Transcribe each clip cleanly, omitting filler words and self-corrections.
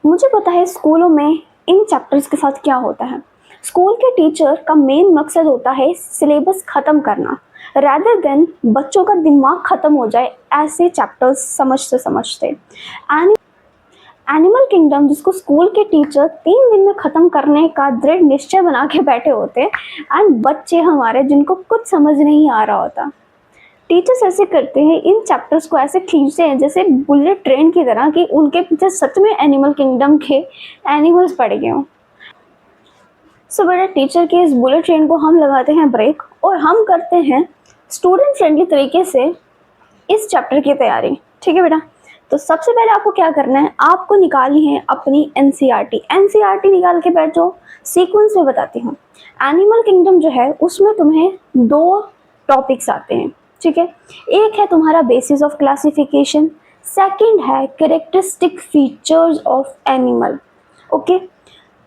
मुझे पता है स्कूलों में इन चैप्टर्स के साथ क्या होता है। स्कूल के टीचर का मेन मकसद होता है सिलेबस ख़त्म करना, रादर देन बच्चों का दिमाग ख़त्म हो जाए ऐसे चैप्टर्स समझते समझते। एनिमल किंगडम जिसको स्कूल के टीचर 3 दिन में ख़त्म करने का दृढ़ निश्चय बना के बैठे होते एंड बच्चे हमारे जिनको कुछ समझ नहीं आ रहा होता। टीचर्स ऐसे करते हैं, इन चैप्टर्स को ऐसे खींचते हैं जैसे बुलेट ट्रेन की तरह कि उनके पीछे सच में एनिमल किंगडम के एनिमल्स पड़ गए हों। सो बेटा टीचर के इस बुलेट ट्रेन को हम लगाते हैं ब्रेक और हम करते हैं स्टूडेंट फ्रेंडली तरीके से इस चैप्टर की तैयारी। ठीक है बेटा, तो सबसे पहले आपको क्या करना है, आपको निकालनी है अपनी एनसीईआरटी निकाल के बैठ जाओ। सीक्वेंस में बताती हूँ। एनिमल किंगडम जो है उसमें तुम्हें 2 टॉपिक्स आते हैं। ठीक है, एक है तुम्हारा बेसिस ऑफ क्लासिफिकेशन, सेकंड है characteristic features of animal. Okay,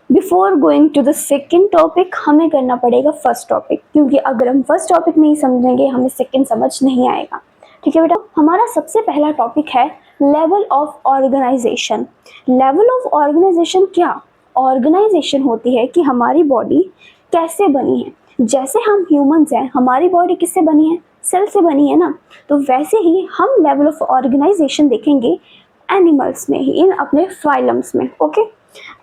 before going to the second topic हमें करना पड़ेगा फर्स्ट टॉपिक, क्योंकि अगर हम फर्स्ट टॉपिक नहीं समझेंगे हमें सेकंड समझ नहीं आएगा। ठीक है बेटा, हमारा सबसे पहला टॉपिक है level of organisation. Level of organisation क्या? ऑर्गेनाइजेशन होती है कि हमारी बॉडी कैसे बनी है। जैसे हम ह्यूमंस हैं, हमारी बॉडी किससे बनी है? सेल से बनी है ना। तो वैसे ही हम लेवल ऑफ ऑर्गेनाइजेशन देखेंगे एनिमल्स में ही, इन अपने फाइलम्स में। ओके,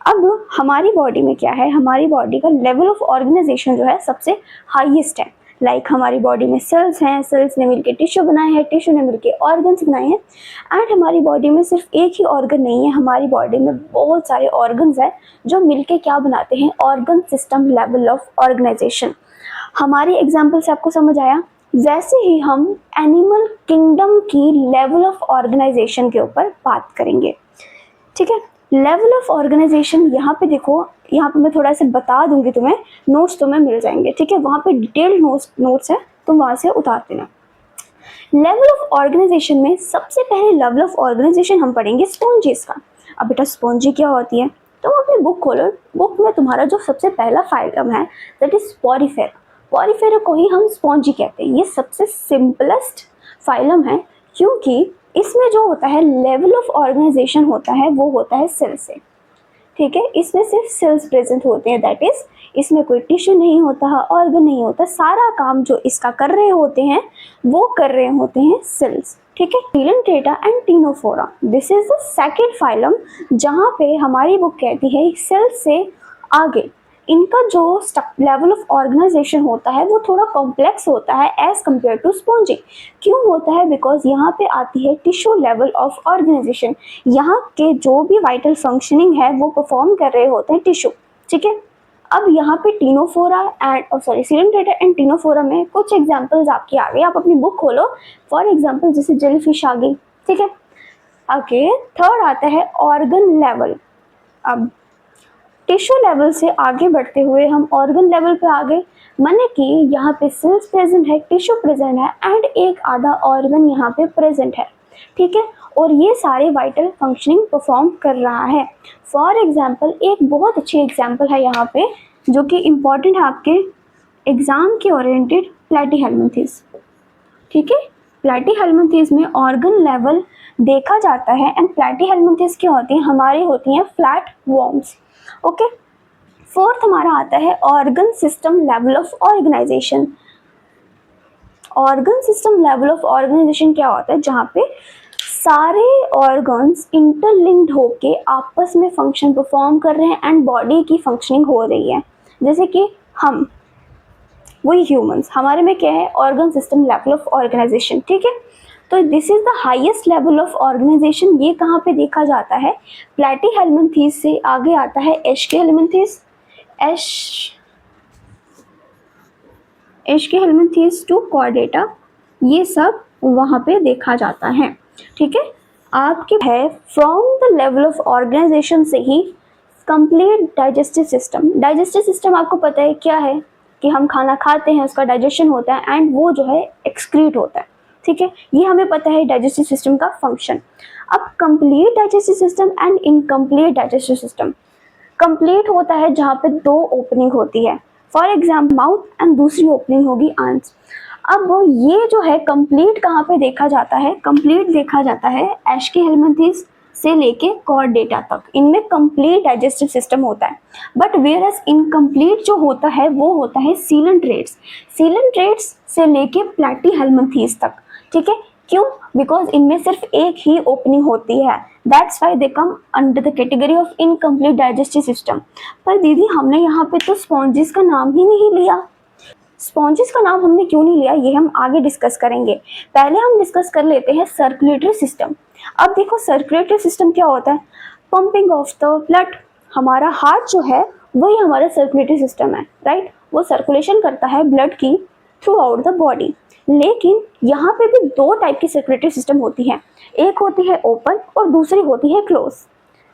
अब हमारी बॉडी में क्या है, हमारी बॉडी का लेवल ऑफ ऑर्गेनाइजेशन जो है सबसे हाईएस्ट है। लाइक हमारी बॉडी में सेल्स हैं, सेल्स ने मिलकर टिश्यू बनाए हैं, टिश्यू ने मिलकर ऑर्गन्स बनाए हैं। एंड हमारी बॉडी में सिर्फ एक ही ऑर्गन नहीं है, हमारी बॉडी में बहुत सारे ऑर्गन्स हैं जो मिलके क्या बनाते हैं, organ system level of organisation. हमारी एग्जाम्पल से आपको समझ आया? वैसे ही हम एनिमल किंगडम की लेवल ऑफ ऑर्गेनाइजेशन के ऊपर बात करेंगे। ठीक है, लेवल ऑफ ऑर्गेनाइजेशन यहाँ पे देखो, यहाँ पे मैं थोड़ा सा बता दूंगी तुम्हें, नोट्स तुम्हें मिल जाएंगे। ठीक है, वहाँ पे डिटेल्ड नोट्स है, तुम वहाँ से उतार देना। लेवल ऑफ ऑर्गेनाइजेशन में सबसे पहले लेवल ऑफ ऑर्गेनाइजेशन हम पढ़ेंगे स्पॉन्जीज का। अब बेटा स्पॉन्जी क्या होती है, तुम अपनी बुक खोलो, बुक में तुम्हारा जो सबसे पहला फाइलम है दैट इज पोरिफेरा। पोरिफेरा को ही हम स्पॉन्जी कहते हैं। ये सबसे सिंपलेस्ट फाइलम है क्योंकि इसमें जो होता है लेवल ऑफ ऑर्गेनाइजेशन होता है वो होता है सेल से। ठीक है, इसमें सिर्फ सेल्स प्रेजेंट होते हैं, दैट इज इसमें कोई टिश्यू नहीं होता, ऑर्गन नहीं होता। सारा काम जो इसका कर रहे होते हैं वो कर रहे होते हैं सेल्स। ठीक है, Coelenterata and Ctenophora, this is the second phylum जहाँ पे हमारी बुक कहती है सेल से आगे इनका जो लेवल ऑफ ऑर्गेनाइजेशन होता है वो थोड़ा कॉम्प्लेक्स होता है एज कम्पेयर टू स्पॉन्जी। क्यों होता है? बिकॉज यहाँ पे आती है टिश्यू लेवल ऑफ ऑर्गेनाइजेशन। यहाँ के जो भी वाइटल फंक्शनिंग है वो परफॉर्म कर रहे होते हैं टिश्यू। ठीक है, अब यहाँ पे Ctenophora and Coelenterata and Ctenophora में कुछ एग्जाम्पल्स आपकी आ गई, आप अपनी बुक खोलो। फॉर एग्जाम्पल जैसे जेलीफिश आ गई। ठीक है, ओके, थर्ड आता है ऑर्गन लेवल। अब टिश्यू लेवल से आगे बढ़ते हुए हम ऑर्गन लेवल पे आ गए, माने कि यहाँ पे सेल्स प्रेजेंट है, टिश्यू प्रेजेंट है एंड एक आधा ऑर्गन यहाँ पे प्रेजेंट है। ठीक है, और ये सारे वाइटल फंक्शनिंग परफॉर्म कर रहा है। फॉर एग्जांपल एक बहुत अच्छी एग्जांपल है यहाँ पे जो कि इम्पॉर्टेंट है आपके एग्जाम के ओरिएंटेड, प्लैटीहेल्मिन्थेस। ठीक है, प्लैटीहेल्मिन्थेस में ऑर्गन लेवल देखा जाता है एंड प्लैटीहेल्मिन्थेस क्या होती है, हमारी होती हैं फ्लैट वॉर्म्स। ओके, फोर्थ हमारा आता है organ system level of organisation. Organ system level of organisation क्या होता है, जहाँ पे सारे ऑर्गन्स इंटरलिंक्ड होके आपस में फंक्शन परफॉर्म कर रहे हैं एंड बॉडी की फंक्शनिंग हो रही है। जैसे कि हम वही ह्यूमंस, हमारे में क्या है, organ system level of organisation. ठीक है, तो this is the highest level of organisation. ये कहाँ पे देखा जाता है, प्लैटीहेल्मिन्थेस से आगे आता है एश्केहेल्मिन्थेस, एश्केहेल्मिन्थेस टू कॉर्डेटा, ये सब वहाँ पे देखा जाता है। ठीक है, आपके है from the level of organisation से ही complete digestive system. Digestive system आपको पता है क्या है, कि हम खाना खाते हैं, उसका डाइजेशन होता है एंड वो जो है एक्सक्रीट होता है। ठीक है, ये हमें पता है डाइजेस्टिव सिस्टम का फंक्शन। अब complete digestive system and incomplete digestive system. Complete होता है जहाँ पे 2 ओपनिंग होती है, फॉर एग्जाम्पल माउथ एंड दूसरी ओपनिंग होगी आंस। अब ये जो है कंप्लीट कहाँ पे देखा जाता है, कंप्लीट देखा जाता है एश्केहेल्मिन्थेस से लेके कॉर्डेटा तक, इनमें कंप्लीट डाइजेस्टिव सिस्टम होता है। बट वेयर एज इनकम्प्लीट जो होता है वो होता है सीलेंट्रेट्स, सीलेंट्रेट्स से लेके प्लैटीहेल्मिन्थेस तक। ठीक है, क्यों? बिकॉज इनमें सिर्फ एक ही ओपनिंग होती है, that's why they come under the category of incomplete digestive system. पर दीदी हमने यहाँ पे तो स्पॉन्जेस का नाम ही नहीं लिया। स्पॉन्जेस का नाम हमने क्यों नहीं लिया ये हम आगे डिस्कस करेंगे। पहले हम डिस्कस कर लेते हैं सर्कुलेटरी सिस्टम। अब देखो सर्कुलेटरी सिस्टम क्या होता है, पंपिंग ऑफ द ब्लड। हमारा हार्ट जो है वही हमारा सर्कुलेटरी सिस्टम है, राइट? वो सर्कुलेशन करता है ब्लड की थ्रू आउट द बॉडी। लेकिन यहाँ पे भी दो टाइप की सर्कुलेटरी सिस्टम होती है, एक होती है ओपन और दूसरी होती है क्लोज।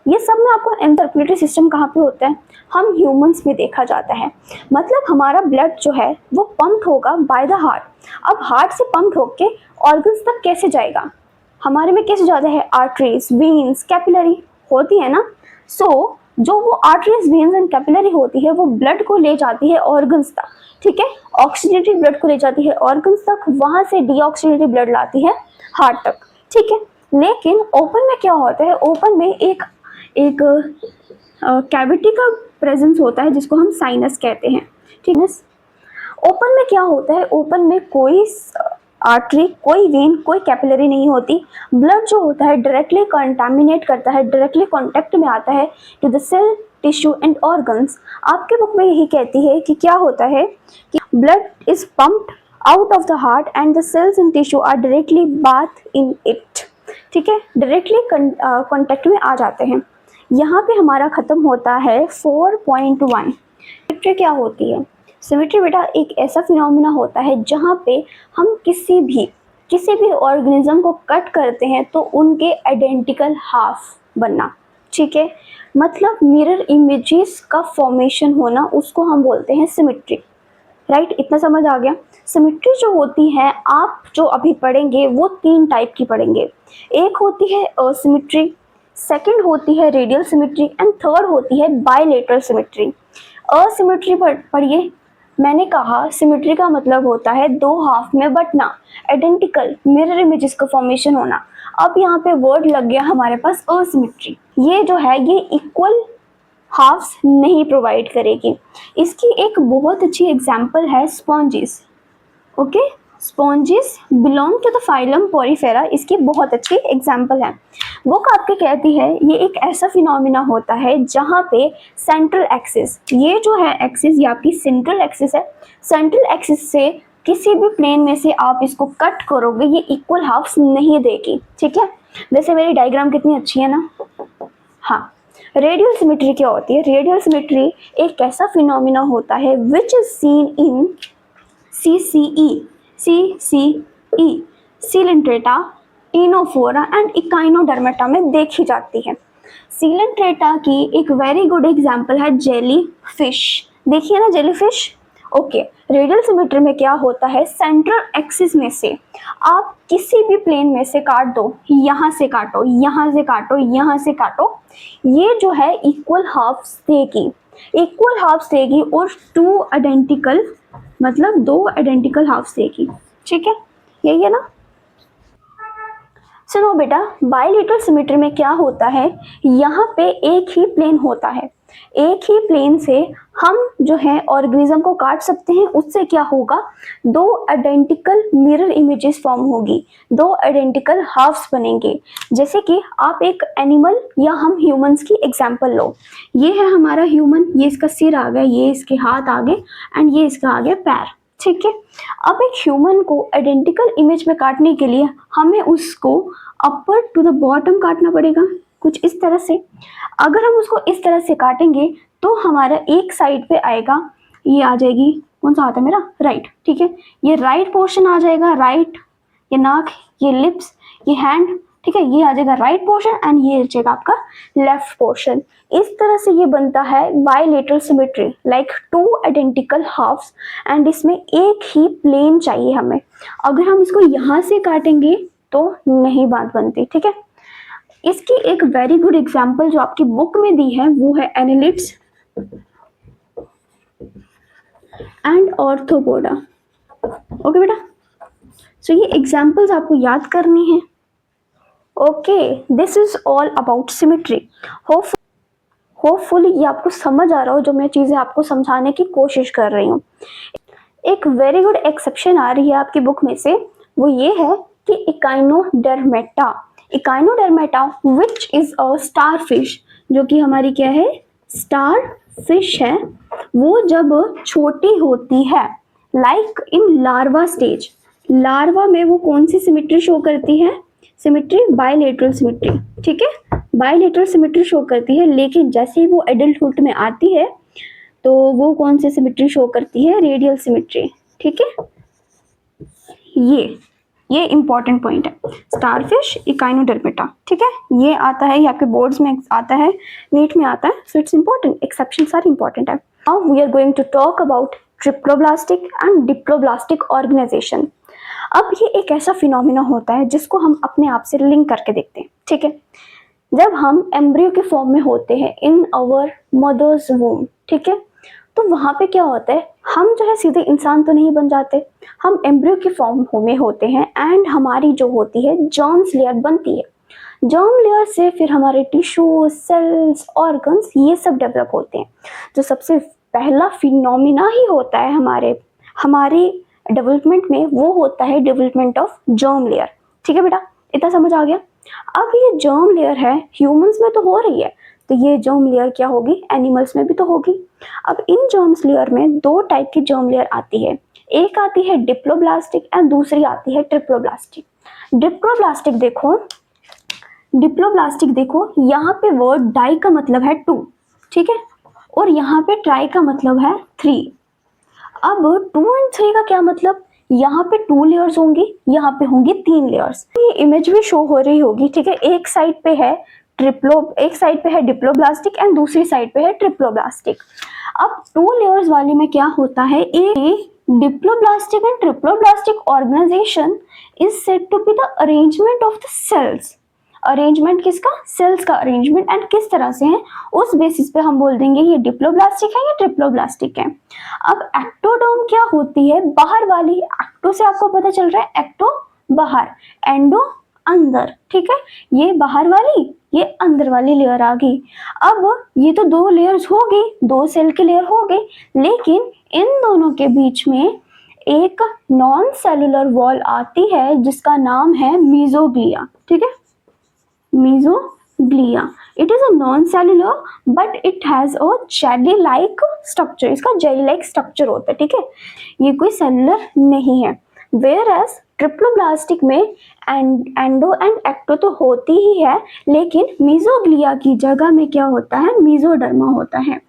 ये सब में आपको सर्कुलेटरी सिस्टम कहाँ पे होता है, हम ह्यूमंस में देखा जाता है। मतलब हमारा ब्लड जो है वो पंप होगा बाय द हार्ट। अब हार्ट से पंप होके ऑर्गन्स तक कैसे जाएगा, हमारे में कैसे जाता है, आर्टरीज, वेन्स, कैपिलरी होती है ना। सो जो वो आर्टरीज, वेन्स एंड कैपिलरी होती है वो ब्लड को ले जाती है ऑर्गन्स तक। ठीक है, ऑक्सीजनेटेड ब्लड को ले जाती है ऑर्गन्स तक, वहां से डीऑक्सीजनेटेड ब्लड लाती है हार्ट तक। ठीक है, लेकिन ओपन में क्या होता है, ओपन में एक कैविटी का प्रेजेंस होता है जिसको हम साइनस कहते हैं। ठीक है, ओपन में क्या होता है, ओपन में कोई आर्टरी, कोई वेन, कोई कैपिलरी नहीं होती। ब्लड जो होता है डायरेक्टली कंटामिनेट करता है, डायरेक्टली कांटेक्ट में आता है to the cell, tissue and organs. आपके बुक में यही कहती है कि क्या होता है कि blood is pumped out of the heart and the cells and tissue are directly bath in it. ठीक है, डायरेक्टली कांटेक्ट में आ जाते हैं। यहाँ पे हमारा खत्म होता है 4.1। सिमेट्री क्या होती है, सिमेट्री बेटा एक ऐसा फिनोमिना होता है जहाँ पे हम किसी भी ऑर्गेनिज्म को कट करते हैं तो उनके आइडेंटिकल हाफ बनना। ठीक है, मतलब मिरर इमेजेस का फॉर्मेशन होना, उसको हम बोलते हैं सिमेट्री। राइट, इतना समझ आ गया। सिमेट्री जो होती है आप जो अभी पढ़ेंगे वो 3 टाइप की पढ़ेंगे। एक होती है असिमेट्री, सेकंड होती है रेडियल सिमेट्री एंड थर्ड होती है बायलेटरल सिमेट्री। असिमेट्री पढ़िए, मैंने कहा सिमेट्री का मतलब होता है दो हाफ में बटना, आइडेंटिकल मिरर इमेजेस का फॉर्मेशन होना। अब यहाँ पे वर्ड लग गया हमारे पास असिमेट्री, ये जो है ये इक्वल हाफ्स नहीं प्रोवाइड करेगी। इसकी एक बहुत अच्छी एग्जांपल है sponges. Okay, sponges belong to the phylum Porifera, इसकी बहुत अच्छी एग्जांपल है। बुक आपके कहती है ये एक ऐसा फिनोमिना होता है जहाँ पे सेंट्रल एक्सिस, ये जो है एक्सिस ये आपकी सेंट्रल एक्सिस है, सेंट्रल एक्सिस से किसी भी प्लेन में से आप इसको कट करोगे ये इक्वल हाफ्स नहीं देगी। ठीक है, वैसे मेरी डायग्राम कितनी अच्छी है ना। हाँ, रेडियल सिमेट्री क्या होती है, रेडियल सिमेट्री एक ऐसा फिनोमिना होता है which is seen in CCE, Coelenterata, Ctenophora and Echinodermata में देखी जाती है। सीलेंट्रेटा की एक वेरी गुड एग्जांपल है जेली फिश, देखिए ना jelly fish. Okay, radial symmetry में क्या होता है, सेंट्रल एक्सिस में से आप किसी भी प्लेन में से काट दो, यहाँ से काटो, यहाँ से काटो, यहाँ से काटो, ये जो है इक्वल हाफ्स देगी, इक्वल हाफ्स देगी और टू आइडेंटिकल, मतलब दो आइडेंटिकल हाफ्स देगी। ठीक है, यही है ना। सुनो बेटा, बायलेटरल सिमेट्री में क्या होता है, यहाँ पे एक ही प्लेन होता है, एक ही प्लेन से हम जो है ऑर्गेनिज्म को काट सकते हैं। उससे क्या होगा, दो आइडेंटिकल मिरर इमेजेस फॉर्म होगी, दो आइडेंटिकल हाफ्स बनेंगे। जैसे कि आप एक एनिमल या हम ह्यूमंस की एग्जांपल लो, ये है हमारा ह्यूमन, ये इसका सिर आ गया, ये इसके हाथ आगे एंड ये इसका आगे पैर। ठीक है, अब एक ह्यूमन को आइडेंटिकल इमेज में काटने के लिए हमें उसको अपर टू द बॉटम काटना पड़ेगा, कुछ इस तरह से। अगर हम उसको इस तरह से काटेंगे तो हमारा एक साइड पे आएगा, ये आ जाएगी, कौन सा हाथ है मेरा, राइट। ठीक है, ये राइट पोर्शन आ जाएगा, राइट, ये नाक, ये लिप्स, ये हैंड। ठीक है, ये आ जाएगा राइट पोर्शन एंड ये आ जाएगा आपका लेफ्ट पोर्शन। इस तरह से ये बनता है bilateral symmetry, like two identical halves and इसमें एक ही प्लेन चाहिए हमें। अगर हम इसको यहाँ से काटेंगे तो नहीं बात बनती। ठीक है, इसकी एक वेरी गुड एग्जांपल जो आपकी बुक में दी है वो है एनालिट्स एंड ऑर्थोपोडा। ओके बेटा, सो ये एग्जांपल्स आपको याद करनी है। Okay, this is all about symmetry. Hopefully ये आपको समझ आ रहा हो जो मैं चीज़ें आपको समझाने की कोशिश कर रही हूँ। एक वेरी गुड एक्सेप्शन आ रही है आपकी बुक में से, वो ये है कि Echinodermata. Echinodermata which is a star fish, जो कि हमारी क्या है, स्टार फिश है, वो जब छोटी होती है, like in larva stage, larva में वो कौन सी सिमेट्री शो करती है, सिमेट्री बायलेटरल सिमेट्री, ठीक है, बायलेटरल सिमेट्री शो करती है। लेकिन जैसे ही वो एडल्टहुड में आती है तो वो कौन सी सिमेट्री शो करती है, रेडियल सिमेट्री, ठीक है। ये इंपॉर्टेंट पॉइंट है, स्टारफिश, इकाइनोडर्मेटा, ठीक है, ये आता है, ये आपके बोर्ड्स में आता है, नीट में आता है, so it's important, exceptions are important है। Now we are going to talk about triploblastic and diploblastic organisation. अब ये एक ऐसा फिनोमिना होता है जिसको हम अपने आप से लिंक करके देखते हैं, ठीक है। जब हम एम्ब्रियो के फॉर्म में होते हैं इन आवर मदर्स वूम, ठीक है, तो वहाँ पे क्या होता है, हम जो है सीधे इंसान तो नहीं बन जाते, हम एम्ब्रियो के फॉर्म में होते हैं एंड हमारी जो होती है जर्म्स लेयर बनती है। जर्म लेयर से फिर हमारे टिश्यू, सेल्स, ऑर्गन्स, ये सब डेवलप होते हैं। जो सबसे पहला फिनोमिना ही होता है हमारे डेवलपमेंट में, वो होता है डेवलपमेंट ऑफ जर्म लेयर, ठीक है बेटा, इतना समझ आ गया। अब ये जर्म लेयर है, ह्यूमंस में तो हो रही है, तो ये जर्म लेयर क्या होगी, एनिमल्स में भी तो होगी। अब इन जर्म्स लेयर में दो टाइप की जर्म लेयर आती है, एक आती है डिप्लोब्लास्टिक एंड दूसरी आती है ट्रिप्लोब्लास्टिक। डिप्लोब्लास्टिक देखो, यहाँ पे वर्ड डाई का मतलब है 2, ठीक है, और यहाँ पे ट्राई का मतलब है 3। अब 2 एंड 3 का क्या मतलब, यहाँ पे 2 लेयर्स होंगी, यहाँ पे होंगी 3 लेयर्स। ये इमेज भी शो हो रही होगी, ठीक है, एक साइड पे है डिप्लोब्लास्टिक एंड दूसरी साइड पे है ट्रिप्लोब्लास्टिक। अब 2 लेयर्स वाले में क्या होता है, एक diploblastic and triploblastic organisation is said to be the arrangement of the cells. Arrangement किसका, सेल्स का अरेंजमेंट, एंड किस तरह से है उस बेसिस पे हम बोल देंगे ये डिप्लोब्लास्टिक है या ट्रिप्लोब्लास्टिक है। अब एक्टोडर्म क्या होती है, बाहर वाली, एक्टो से आपको पता चल रहा है, एक्टो बाहर, एंडो अंदर, ठीक है, ये बाहर वाली, ये अंदर वाली लेयर आ गई। अब ये तो 2 लेयर्स हो गई, 2 सेल की लेयर हो गई, लेकिन इन दोनों के बीच में एक नॉन सेलुलर वॉल आती है जिसका नाम है मीजोग्लिया, ठीक है, mesoglea. It is a non cellular but it has a jelly like structure, इसका जेली लाइक स्ट्रक्चर होता है, ठीक है, ये कोई सेलुलर नहीं है। वेयर एज ट्रिप्लोब्लास्टिक में एंडो एंड एक्टो तो होती ही है, लेकिन मीजोग्लिया की जगह में क्या होता है, मीजोडर्मा होता है।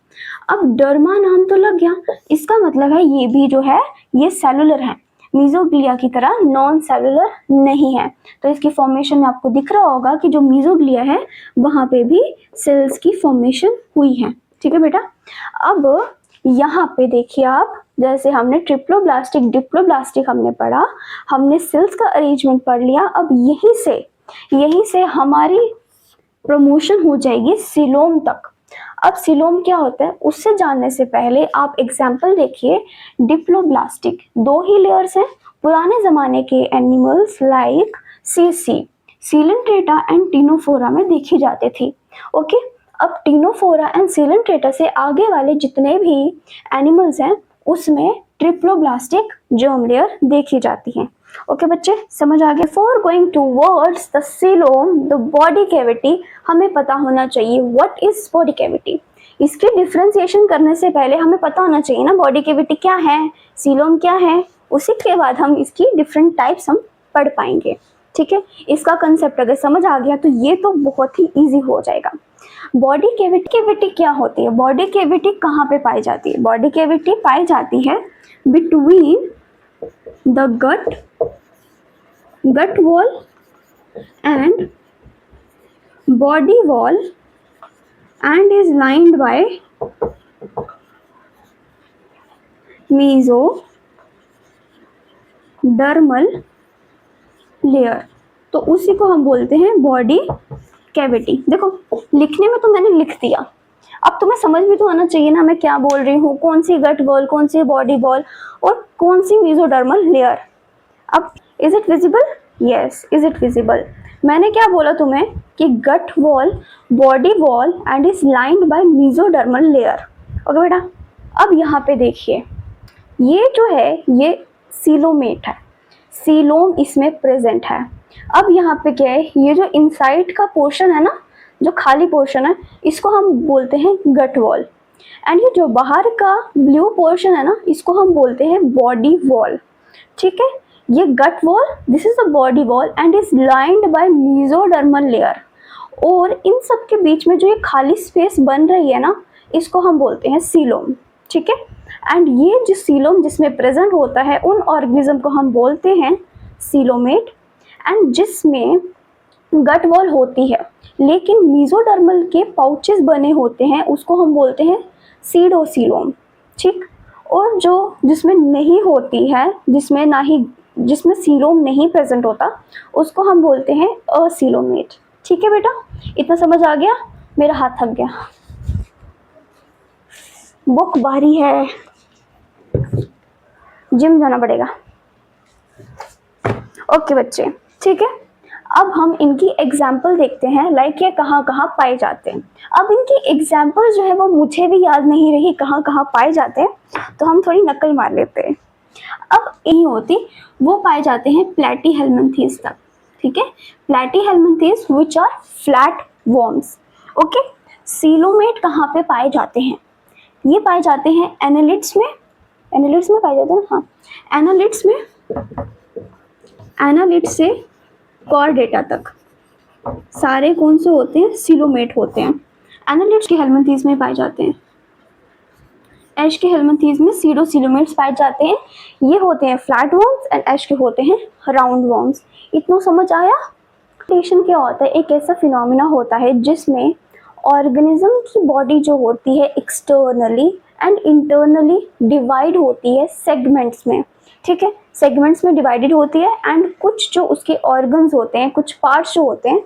अब डर्मा नाम तो लग गया, इसका मतलब है ये भी जो है ये सेलुलर है, मीजोग्लिया की तरह नॉन सेलुलर नहीं है। तो इसकी फॉर्मेशन में आपको दिख रहा होगा कि जो मीजोग्लिया है वहां पे भी सेल्स की फॉर्मेशन हुई है, ठीक है बेटा। अब यहाँ पे देखिए आप, जैसे हमने ट्रिप्लोब्लास्टिक डिप्लोब्लास्टिक हमने पढ़ा, हमने सेल्स का अरेंजमेंट पढ़ लिया। अब यहीं से हमारी प्रमोशन हो जाएगी सिलोम तक। अब सिलोम क्या होता है उससे जानने से पहले आप एग्जाम्पल देखिए, डिप्लोब्लास्टिक 2 ही लेयर्स हैं, पुराने जमाने के animals like Coelenterata and Ctenophora में देखी जाती थी, ओके। अब टिनोफोरा एंड सीलेंट्रेटा से आगे वाले जितने भी एनिमल्स हैं उसमें ट्रिप्लोब्लास्टिक जर्म लेयर देखी जाती है, ओके बच्चे, समझ आ गया। For going towards the coelom, the body cavity, हमें पता होना चाहिए व्हाट इज बॉडी कैविटी। इसकी डिफ्रेंसिएशन करने से पहले हमें पता होना चाहिए ना बॉडी कैविटी क्या है, सीलोम क्या है, उसी के बाद हम इसकी डिफरेंट टाइप्स हम पढ़ पाएंगे, ठीक है। इसका कंसेप्ट अगर समझ आ गया तो ये तो बहुत ही ईजी हो जाएगा। बॉडी कैविटी क्या होती है, बॉडी कैविटी कहाँ पे पाई जाती है, बॉडी कैविटी पाई जाती है between the gut wall and body wall and is lined by mesodermal layer, तो उसी को हम बोलते हैं बॉडी कैविटी। देखो लिखने में तो मैंने लिख दिया, अब तुम्हें समझ भी तो आना चाहिए ना मैं क्या बोल रही हूँ, कौन सी गट वॉल, कौन सी बॉडी वॉल और कौन सी मेसोडर्मल लेयर। अब is it visible, yes, is it visible, मैंने क्या बोला तुम्हें कि gut wall body wall and is lined by mesodermal layer. Okay बेटा, अब यहाँ पे देखिए, ये जो है ये सीलोमेट है, सीलोम इसमें प्रेजेंट है। अब यहाँ पे क्या है, ये जो इनसाइड का पोर्शन है ना, जो खाली पोर्शन है, इसको हम बोलते हैं गट वॉल, एंड ये जो बाहर का ब्लू पोर्शन है ना, इसको हम बोलते हैं बॉडी वॉल। ठीक है, ये gut wall, this is the body wall and is lined by mesodermal layer. और इन सब के बीच में जो ये खाली स्पेस बन रही है ना, इसको हम बोलते हैं सीलोम। ठीक है, एंड ये जो सीलोम जिसमें प्रेजेंट होता है, उन ऑर्गेनिज्म को हम बोलते हैं सीलोमेट। एंड जिसमें गट वॉल होती है लेकिन मेसोडर्मल के पाउचेस बने होते हैं, उसको हम बोलते हैं सीडोसीलोम। ठीक, और जो जिसमें नहीं होती है, जिसमें सीलोम नहीं प्रेजेंट होता, उसको हम बोलते हैं असीलोमेट। ठीक है बेटा, इतना समझ आ गया? मेरा हाथ थक गया, बुक भारी है, जिम जाना पड़ेगा। ओके बच्चे, ठीक है, अब हम इनकी एग्जाम्पल देखते हैं, लाइक ये कहाँ कहाँ पाए जाते हैं। अब इनकी एग्जाम्पल जो है वो मुझे भी याद नहीं रही कहाँ कहाँ पाए जाते हैं, तो हम थोड़ी नकल मार लेते हैं। अब यही होती, वो पाए जाते हैं प्लेटीहेल्मिन्थेस तक। ठीक है, Platyhelminthes which are flat worms. Okay, coelomate कहाँ पे पाए जाते हैं? ये पाए जाते हैं एनालिड्स में, एनालिड्स में पाए जाते हैं, हाँ एनालिड्स में, एनालिड से कॉर्डेटा तक सारे कौन से होते हैं? सीलोमेट होते हैं। एनालिड्स के हेल्मिन्थेस में पाए जाते हैं, एश के हेल्मिन्थेस में सीडोसीलोमेट्स पाए जाते हैं। ये होते हैं फ्लैट वर्म्स एंड एश के होते हैं राउंड वर्म्स। इतना समझ आया? म्यूटेशन क्या होता है? एक ऐसा फिनोमिना होता है जिसमें ऑर्गेनिज्म की बॉडी जो होती है एक्सटर्नली एंड इंटरनली डिवाइड होती है सेगमेंट्स में। ठीक है, सेगमेंट्स में डिवाइडेड होती है, एंड कुछ जो उसके ऑर्गन्स होते हैं, कुछ पार्ट्स जो होते हैं,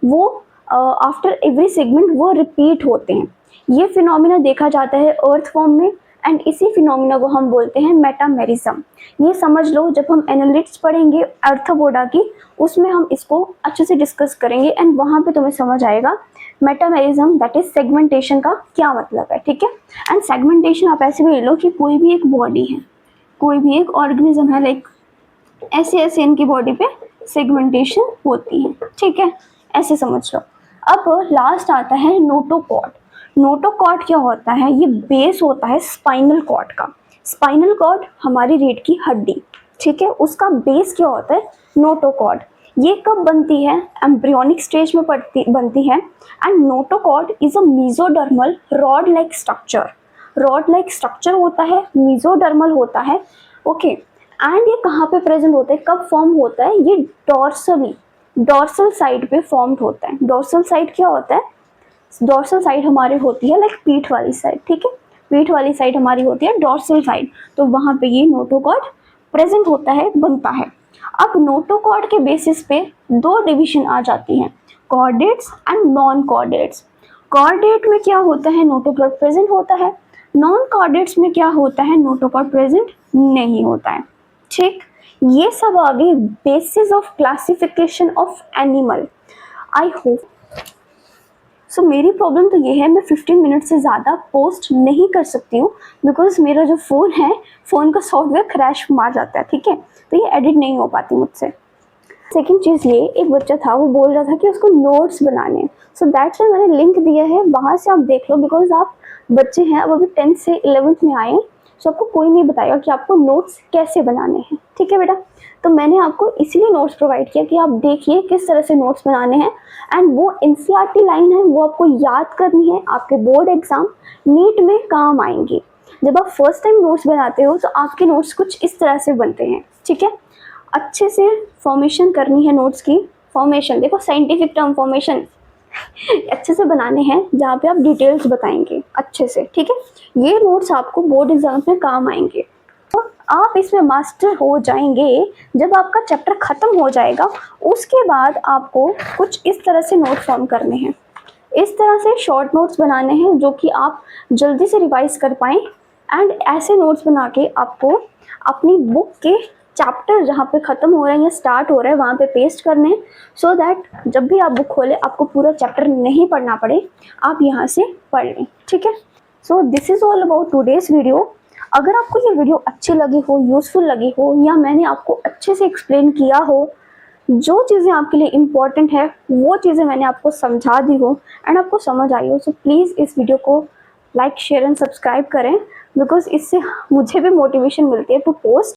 वो आफ्टर एवरी सेगमेंट वो रिपीट होते हैं। ये फिनोमिना देखा जाता है अर्थ फॉर्म में, एंड इसी फिनोमिना को हम बोलते हैं मेटामेरिज्म। ये समझ लो, जब हम एनालिटिक्स पढ़ेंगे आर्थ्रोपोडा की, उसमें हम इसको अच्छे से डिस्कस करेंगे, एंड वहाँ पे तुम्हें समझ आएगा मेटामेरिज्म दैट इज सेगमेंटेशन का क्या मतलब है। ठीक है, एंड सेगमेंटेशन आप ऐसे भी ले लो कि कोई भी एक बॉडी है, कोई भी एक ऑर्गेनिज्म है, लाइक ऐसे ऐसे इनकी बॉडी पे सेगमेंटेशन होती है। ठीक है, ऐसे समझ लो। अब लास्ट आता है नोटोकॉर्ड। नोटोकॉर्ड क्या होता है? ये बेस होता है स्पाइनल कॉर्ड का। स्पाइनल कॉर्ड हमारी रीढ़ की हड्डी, ठीक है, उसका बेस क्या होता है? नोटोकॉर्ड। ये कब बनती है? एम्ब्रियोनिक स्टेज में बनती है। And notochord is a mesodermal rod like structure. Rod like structure होता है, मेसोडर्मल होता है। ओके, एंड ये कहाँ पे प्रेजेंट होता है, कब फॉर्म होता है? ये डॉर्सली, डॉर्सल साइड पे फॉर्म्ड होता है। डॉर्सल साइड क्या होता है? डॉर्सल साइड हमारी होती है लाइक पीठ वाली साइड। ठीक है, पीठ वाली साइड हमारी होती है डॉर्सल साइड, तो वहाँ पे ये नोटोकॉर्ड प्रेजेंट होता है, बनता है। अब नोटोकॉर्ड के बेसिस पे दो डिवीजन आ जाती हैं, chordates and non chordates. Chordate में क्या होता है? नोटोकॉर्ड प्रेजेंट होता है। नॉन कॉर्डेट्स में क्या होता है? नोटोकॉर्ड प्रेजेंट नहीं होता है। ठीक, ये सब आ गए basis of classification of animal. I hope so मेरी प्रॉब्लम तो ये है, मैं 15 मिनट से ज़्यादा पोस्ट नहीं कर सकती हूँ, बिकॉज मेरा जो फ़ोन है, फ़ोन का सॉफ्टवेयर क्रैश मार जाता है। ठीक है, तो ये एडिट नहीं हो पाती मुझसे। सेकेंड चीज़ ये, एक बच्चा था, वो बोल रहा था कि उसको नोट्स बनाने हैं, सो दैट्स वाई मैंने लिंक दिया है, वहाँ से आप देख लो। बिकॉज आप बच्चे हैं, अब अभी 10th से 11th में आए, सो आपको कोई नहीं बताएगा कि आपको नोट्स कैसे बनाने हैं। ठीक है बेटा, तो मैंने आपको इसीलिए नोट्स प्रोवाइड किया कि आप देखिए किस तरह से नोट्स बनाने हैं, एंड वो एनसीईआरटी लाइन है, वो आपको याद करनी है, आपके बोर्ड एग्जाम नीट में काम आएंगी। जब आप फर्स्ट टाइम नोट्स बनाते हो तो आपके नोट्स कुछ इस तरह से बनते हैं। ठीक है, अच्छे से फॉर्मेशन करनी है नोट्स की। फॉर्मेशन देखो, साइंटिफिक टर्म फॉर्मेशन अच्छे से बनाने हैं, जहाँ पे आप डिटेल्स बताएंगे अच्छे से। ठीक है, ये नोट्स आपको बोर्ड एग्जाम में काम आएंगे, तो आप इसमें मास्टर हो जाएंगे। जब आपका चैप्टर खत्म हो जाएगा, उसके बाद आपको कुछ इस तरह से नोट फॉर्म करने हैं, इस तरह से शॉर्ट नोट्स बनाने हैं, जो कि आप जल्दी से रिवाइज कर पाएँ। एंड ऐसे नोट्स बना के आपको अपनी बुक के चैप्टर जहाँ पे ख़त्म हो रहा है या स्टार्ट हो रहा है वहाँ पे पेस्ट करने हैं, सो दैट जब भी आप बुक खोलें आपको पूरा चैप्टर नहीं पढ़ना पड़े, आप यहाँ से पढ़ लें, ठीक है। So this is all about today's video. अगर आपको ये वीडियो अच्छी लगी हो, यूज़फुल लगी हो, या मैंने आपको अच्छे से एक्सप्लेन किया हो, जो चीज़ें आपके लिए इम्पॉर्टेंट है वो चीज़ें मैंने आपको समझा दी हो एंड आपको समझ आई हो, सो प्लीज़ इस वीडियो को लाइक, शेयर एंड सब्सक्राइब करें, बिकॉज इससे मुझे भी मोटिवेशन मिलती है टू पोस्ट